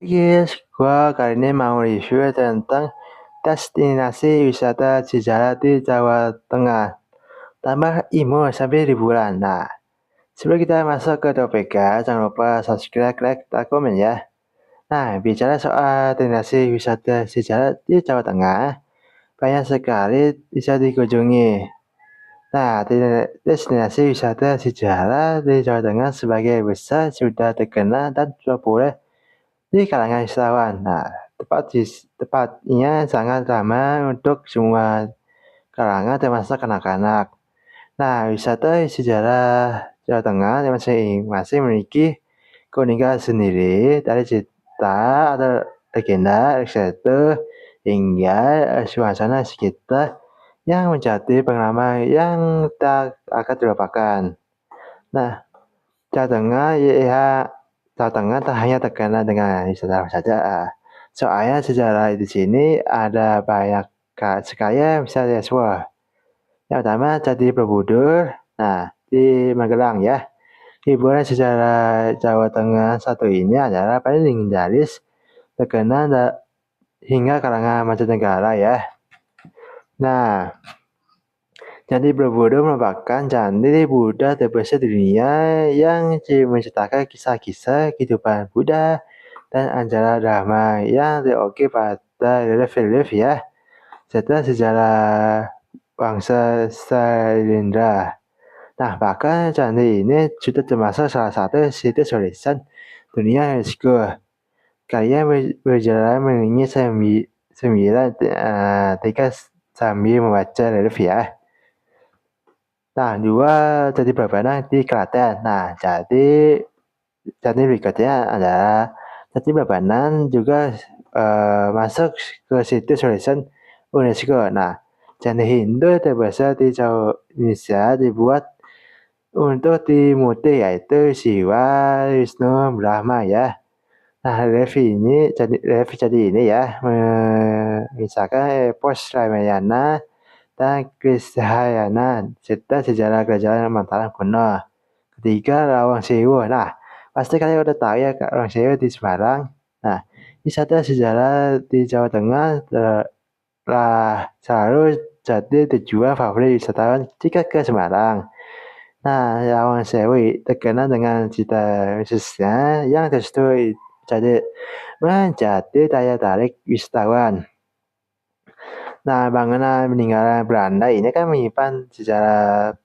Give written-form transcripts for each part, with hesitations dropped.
Yes, gua kali ini mau review tentang destinasi wisata sejarah di Jawa Tengah. Tambah imo sampai liburan. Nah, sebelum kita masuk ke topiknya, jangan lupa subscribe, like, dan komen ya. Nah, bicara soal destinasi wisata sejarah di Jawa Tengah, banyak sekali bisa dikunjungi. Nah, destinasi wisata sejarah di Jawa Tengah sebagai besar sudah terkenal dan populer di kalangan wisatawan. Nah, tepatnya sangat ramah untuk semua kalangan termasuk anak-anak. Nah, wisata sejarah Jawa Tengah masing-masing memiliki keunikan sendiri dari cerita atau legenda, etc. hingga suasana sekitar yang menjadi pengalaman yang tak akan terlupakan. Nah, Jawa Tengah tak hanya terkenal dengan wisata saja. Soalnya sejarah di sini ada banyak sekali yang bisa diekspor. Yang pertama Candi Borobudur. Nah, di Magelang ya. Hiburan sejarah Jawa Tengah satu ini adalah paling legendaris, terkenal hingga kalangan mancanegara ya. Nah, Candi Borobudur merupakan candi Buddha terbesar di dunia yang menceritakan kisah-kisah kehidupan Buddha dan ajaran Dharma yang diukir pada relief ya, serta sejarah bangsa Sailendra. Nah, bahkan candi ini sudah termasuk salah satu situs warisan dunia UNESCO. Kalian berjalan mengingi tiga sambil membaca relief ya. Nah, dua candi Prambanan di Klaten. Nah, candi berikutnya adalah candi Prambanan juga masuk ke situs warisan UNESCO. Nah, candi Hindu terbesar di Indonesia dibuat untuk Trimurti yaitu Siwa, Wisnu, Brahma ya. Nah, relief candi ini ya mengisahkan epos Ramayana dan Krishnayana serta sejarah kerajaan Mataram kuno. Ketiga, Lawang Sewu. Nah, pasti kalian udah tahu ya Lawang Sewu di Semarang. Nah, wisata sejarah di Jawa Tengah telah selalu jadi tujuan favorit wisatawan jika ke Semarang. Nah, Lawang Sewu terkenal dengan cita khususnya yang tersebut menjadi daya tarik wisatawan. Nah, bangunan peninggalan Belanda ini kan menyimpan sejarah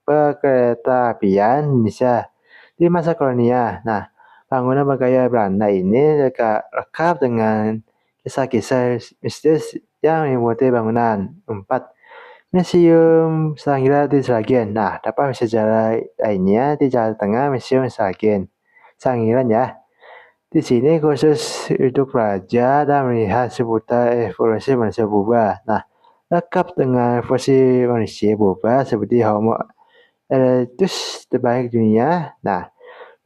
perkeretaapian Indonesia di masa kolonial. Nah, bangunan bergaya Belanda ini lengkap dengan kisah-kisah mistis yang meliputi bangunan. 4. Museum Sanggira di Sragen. Nah, dapat sejarah lainnya di Jawa Tengah Museum Sangiran ya. Di sini khusus untuk belajar dan melihat seputar evolusi manusia purba. Nah, lengkap dengan fosil manusia purba seperti Homo erectus terbaik dunia. Nah,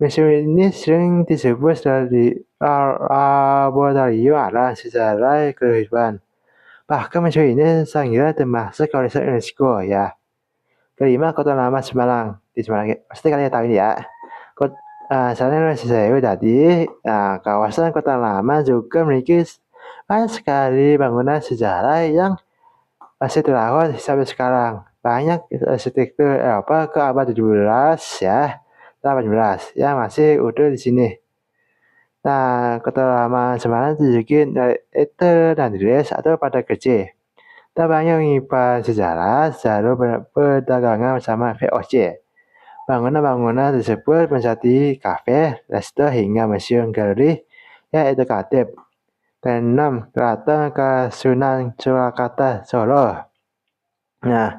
museum ini sering disebut sebagai laboratorium alam sejarah kehidupan. Bahkan museum ini sangat termasuk kawasan UNESCO ya. Kelima, Kota Lama Semarang. Di Semarang, pasti kalian tahu ini ya. Selain Sewu tadi, kawasan Kota Lama juga memiliki banyak sekali bangunan sejarah yang masih terawat sampai sekarang. Banyak arsitektur Eropa ke abad 17 ya, 18 yang masih utuh di sini. Nah, Kota Lama Semarang dijuluki Eter dan Dres atau pada kecil. Tak banyak menyimpan sejarah jalur perdagangan bersama VOC. Bangunan-bangunan tersebut menjadi kafe, resto hingga museum galeri yang edukatif. Keenam, Keraton Kasunan Surakarta Solo. Nah,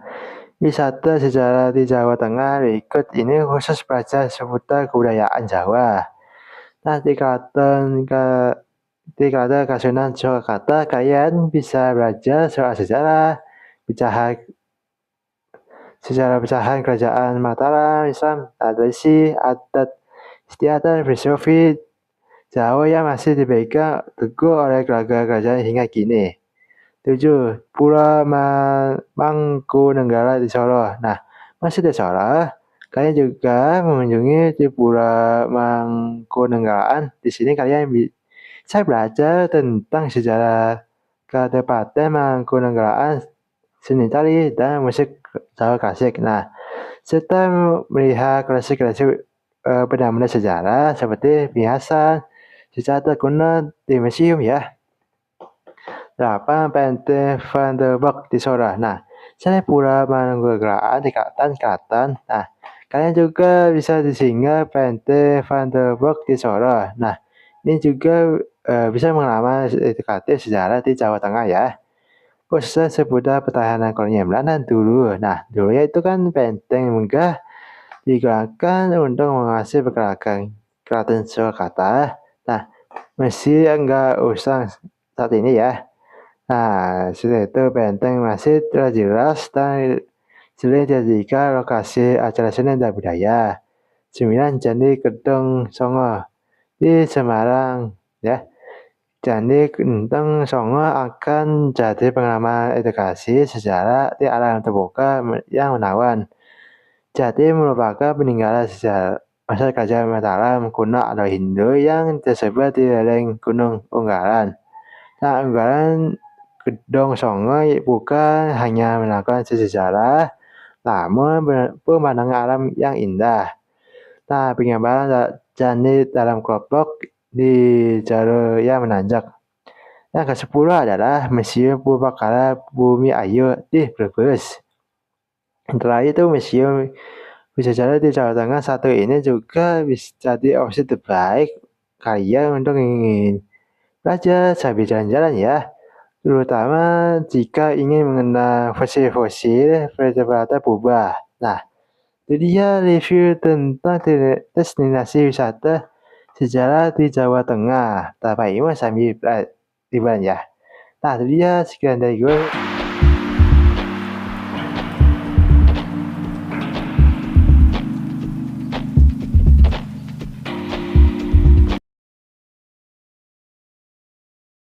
wisata sejarah di Jawa Tengah berikut ini khusus belajar seputar kebudayaan Jawa. Nah, di Keraton Kasunan Surakarta kalian bisa belajar soal sejarah, sejarah pecahan kerajaan Mataram, Islam, tradisi, adat istiadat, filosofi Jawa yang masih dipegang teguh oleh keluarga kerajaan hingga kini. 7. Pura Mangkunegara di Solo. Nah, masih di Solo, Kalian juga mengunjungi di Pura Mangkunagaran. Di sini kalian bisa belajar tentang sejarah Kabupaten Mangkunagaran, seni tari, dan musik Jawa klasik. Nah, serta melihat klasik-klasik benda-benda sejarah seperti perhiasan sejarah kuno di museum ya. 8. Benteng Vanderburg di Sora. Nah, selain Pura Mangkunagaran di Selatan. Nah, kalian juga bisa singgah Benteng Vanderburg di Sora. Nah, ini juga bisa mengalami edukatif sejarah di Jawa Tengah ya. Khususnya seputar pertahanan kolonial Belanda dulu. Nah, dulunya itu kan benteng megah digunakan untuk mengatasi pergerakan Keraton Surakarta. Nah, masih enggak usang saat ini ya. Nah, setelah itu benteng masih terjelas dan sering dijadikan lokasi acara seni dan budaya. 9. Candi Gedong Songo di Semarang ya. Candi Gedong Songo akan jadi pengalaman edukasi sejarah di alam terbuka yang menawan. Jadi merupakan peninggalan sejarah masa kerajaan Mataram kuno atau Hindu yang tersebar di lereng Gunung Unggaran. Nah, Unggaran Gedong Songo bukan hanya melakukan sejarah, namun pemandangan alam yang indah. Nah, penggambaran candi dalam kelompok di jalur yang menanjak. Yang ke-10 adalah Museum Purbakala Bumi Ayu di Brebes. Setelah itu Museum Sejarah di Jawa Tengah satu ini juga bisa jadi opsi terbaik kalian untuk ingin belajar sambil jalan-jalan ya. Terutama jika ingin mengenal fosil-fosil vertebrata purba. Nah, itu dia review tentang destinasi wisata sejarah di Jawa Tengah. Tanpa ini sambil liburan ya. Nah, itu dia sekian dari gue.